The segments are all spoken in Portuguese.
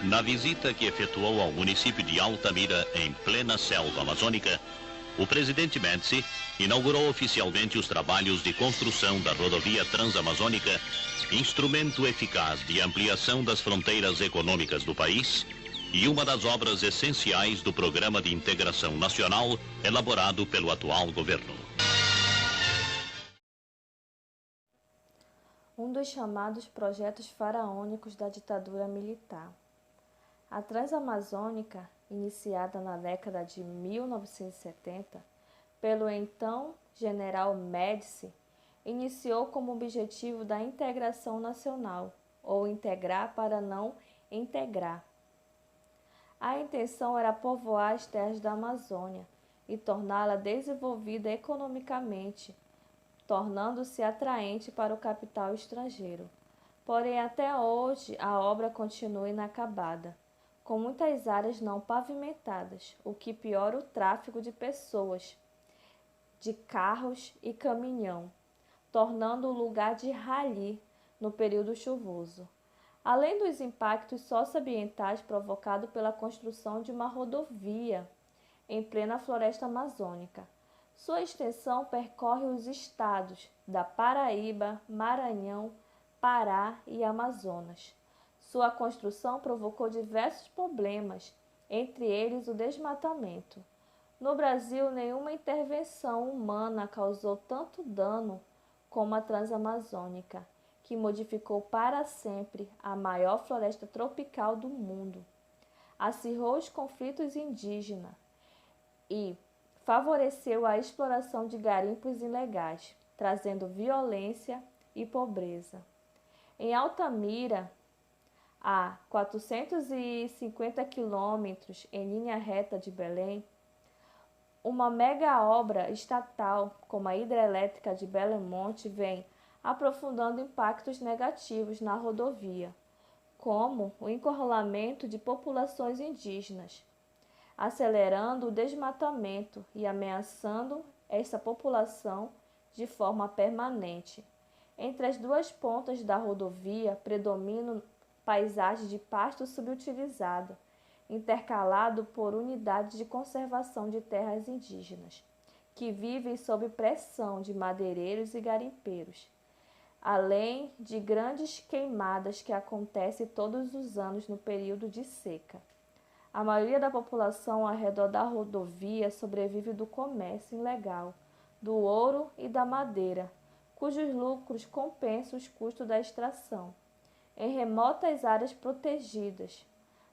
Na visita que efetuou ao município de Altamira, em plena selva amazônica, o presidente Médici inaugurou oficialmente os trabalhos de construção da rodovia transamazônica, instrumento eficaz de ampliação das fronteiras econômicas do país e uma das obras essenciais do Programa de Integração Nacional elaborado pelo atual governo. Um dos chamados projetos faraônicos da ditadura militar. A Transamazônica, iniciada na década de 1970 pelo então general Médici, iniciou como objetivo da integração nacional, ou integrar para não integrar. A intenção era povoar as terras da Amazônia e torná-la desenvolvida economicamente, tornando-se atraente para o capital estrangeiro. Porém, até hoje, a obra continua inacabada, com muitas áreas não pavimentadas, o que piora o tráfego de pessoas, de carros e caminhão, tornando o lugar de rally no período chuvoso. Além dos impactos socioambientais provocados pela construção de uma rodovia em plena floresta amazônica. Sua extensão percorre os estados da Paraíba, Maranhão, Pará e Amazonas. Sua construção provocou diversos problemas, entre eles o desmatamento. No Brasil, nenhuma intervenção humana causou tanto dano como a Transamazônica, que modificou para sempre a maior floresta tropical do mundo, acirrou os conflitos indígenas e favoreceu a exploração de garimpos ilegais, trazendo violência e pobreza. Em Altamira, a 450 quilômetros em linha reta de Belém, uma mega obra estatal como a hidrelétrica de Belo Monte vem aprofundando impactos negativos na rodovia, como o encurralamento de populações indígenas, acelerando o desmatamento e ameaçando essa população de forma permanente. Entre as duas pontas da rodovia predominam paisagens de pasto subutilizado, intercalado por unidades de conservação de terras indígenas, que vivem sob pressão de madeireiros e garimpeiros, além de grandes queimadas que acontecem todos os anos no período de seca. A maioria da população ao redor da rodovia sobrevive do comércio ilegal, do ouro e da madeira, cujos lucros compensam os custos da extração. Em remotas áreas protegidas,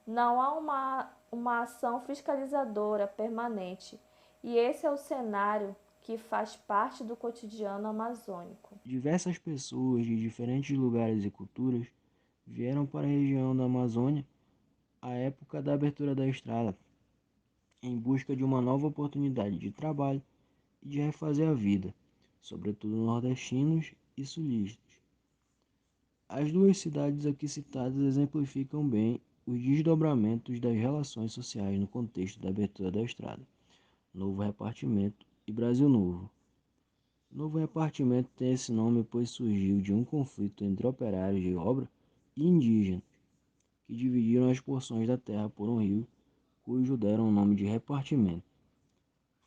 não há uma ação fiscalizadora permanente, e esse é o cenário que faz parte do cotidiano amazônico. Diversas pessoas de diferentes lugares e culturas vieram para a região da Amazônia à época da abertura da estrada, em busca de uma nova oportunidade de trabalho e de refazer a vida, sobretudo nordestinos e sulistas. As duas cidades aqui citadas exemplificam bem os desdobramentos das relações sociais no contexto da abertura da estrada, Novo Repartimento e Brasil Novo. Novo Repartimento tem esse nome pois surgiu de um conflito entre operários de obra e indígenas, que dividiram as porções da terra por um rio, cujo deram o nome de repartimento,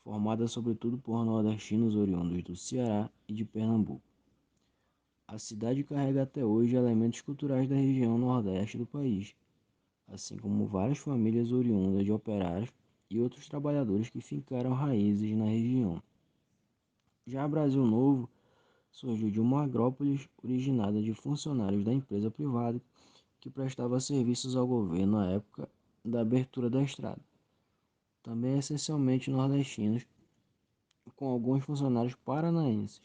formada sobretudo por nordestinos oriundos do Ceará e de Pernambuco. A cidade carrega até hoje elementos culturais da região nordeste do país, assim como várias famílias oriundas de operários e outros trabalhadores que fincaram raízes na região. Já Brasil Novo surgiu de uma agrópolis originada de funcionários da empresa privada que prestava serviços ao governo na época da abertura da estrada. Também essencialmente nordestinos, com alguns funcionários paranaenses.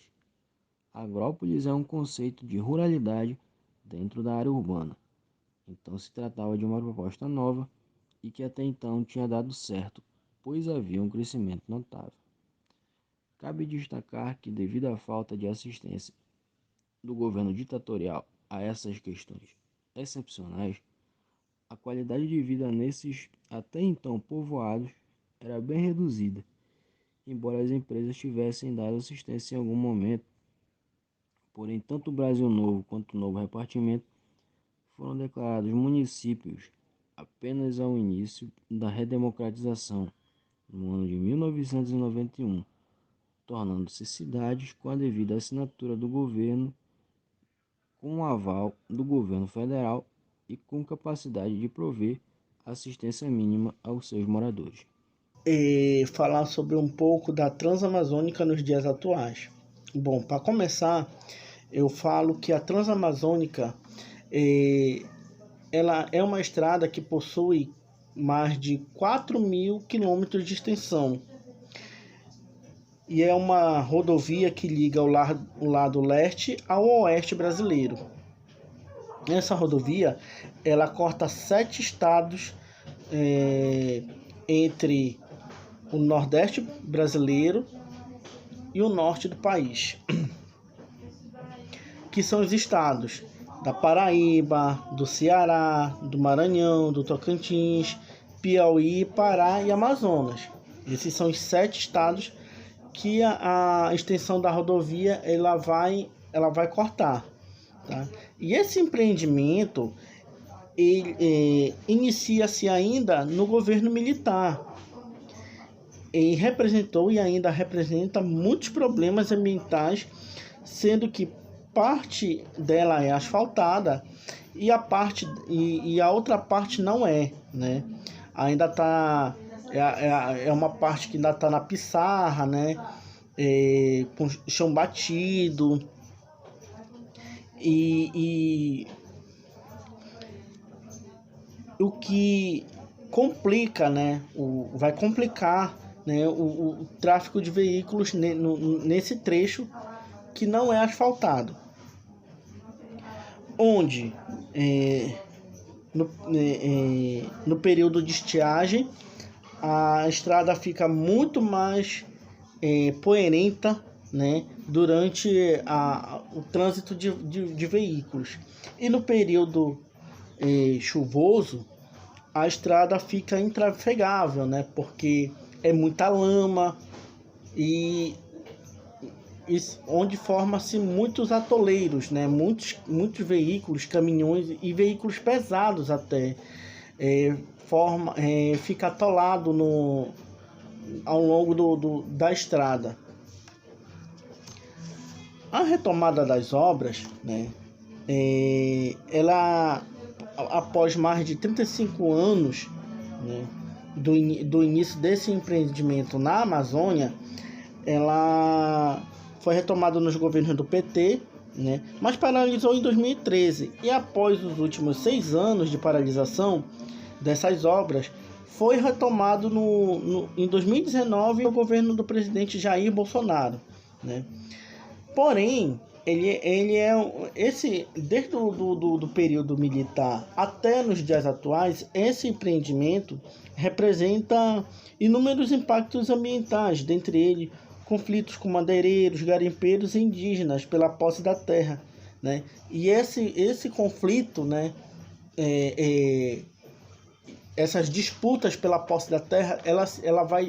Agrópolis é um conceito de ruralidade dentro da área urbana. Então se tratava de uma proposta nova e que até então tinha dado certo, pois havia um crescimento notável. Cabe destacar que, devido à falta de assistência do governo ditatorial a essas questões excepcionais, a qualidade de vida nesses até então povoados era bem reduzida, embora as empresas tivessem dado assistência em algum momento. Porém, tanto o Brasil Novo quanto o Novo Repartimento foram declarados municípios apenas ao início da redemocratização, no ano de 1991, tornando-se cidades com a devida assinatura do governo, com o aval do governo federal e com capacidade de prover assistência mínima aos seus moradores. E falar sobre um pouco da Transamazônica nos dias atuais. Bom, para começar, eu falo que a Transamazônica ela é uma estrada que possui mais de 4.000 quilômetros de extensão e é uma rodovia que liga o lado leste ao oeste brasileiro. Essa rodovia ela corta 7 estados entre o nordeste brasileiro e o norte do país, que são os estados da Paraíba, do Ceará, do Maranhão, do Tocantins, Piauí, Pará e Amazonas. Esses são os 7 estados que a extensão da rodovia ela vai cortar, tá? E esse empreendimento inicia-se ainda no governo militar e representou e ainda representa muitos problemas ambientais, sendo que parte dela é asfaltada e a outra parte não é, né? Ainda tá é uma parte que ainda está na pissarra, né? Com chão batido e o que complica, né? Vai complicar, né? O tráfego de veículos nesse trecho que não é asfaltado, onde no período de estiagem a estrada fica muito mais poeirenta, né, durante o trânsito de veículos. E no período chuvoso, a estrada fica intrafegável, né, porque é muita lama e onde forma-se muitos atoleiros, né, muitos veículos, caminhões e veículos pesados até, fica atolado ao longo da estrada. A retomada das obras, né, ela, após mais de 35 anos, né, do início desse empreendimento na Amazônia, ela foi retomada nos governos do PT, né, mas paralisou em 2013. E após os últimos 6 anos de paralisação dessas obras, foi retomado em 2019 no governo do presidente Jair Bolsonaro, né? Porém, desde do período militar até nos dias atuais, esse empreendimento representa inúmeros impactos ambientais, dentre eles conflitos com madeireiros, garimpeiros e indígenas pela posse da terra, né? E esse conflito, né, essas disputas pela posse da terra,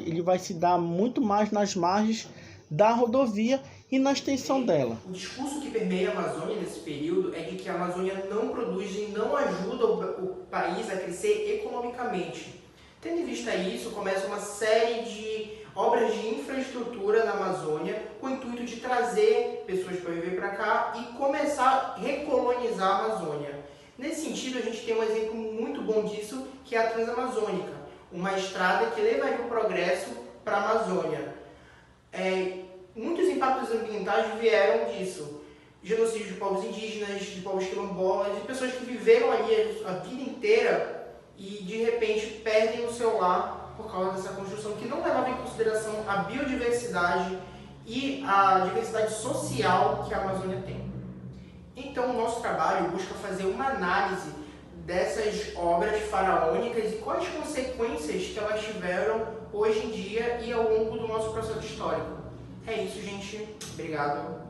ele vai se dar muito mais nas margens da rodovia e na extensão dela. O discurso que permeia a Amazônia nesse período é de que a Amazônia não produz e não ajuda o país a crescer economicamente. Tendo em vista isso, começa uma série de obras de infraestrutura na Amazônia com o intuito de trazer pessoas para viver para cá e começar a recolonizar a Amazônia. Nesse sentido, a gente tem um exemplo muito bom disso, que é a Transamazônica, uma estrada que levaria o progresso para a Amazônia. Muitos impactos ambientais vieram disso. Genocídio de povos indígenas, de povos quilombolas, de pessoas que viveram ali a vida inteira e de repente perdem o seu lar por causa dessa construção que não levava em consideração a biodiversidade e a diversidade social que a Amazônia tem. Então, o nosso trabalho busca fazer uma análise dessas obras faraônicas e quais consequências que elas tiveram hoje em dia e ao longo do nosso processo histórico. É isso, gente. Obrigado.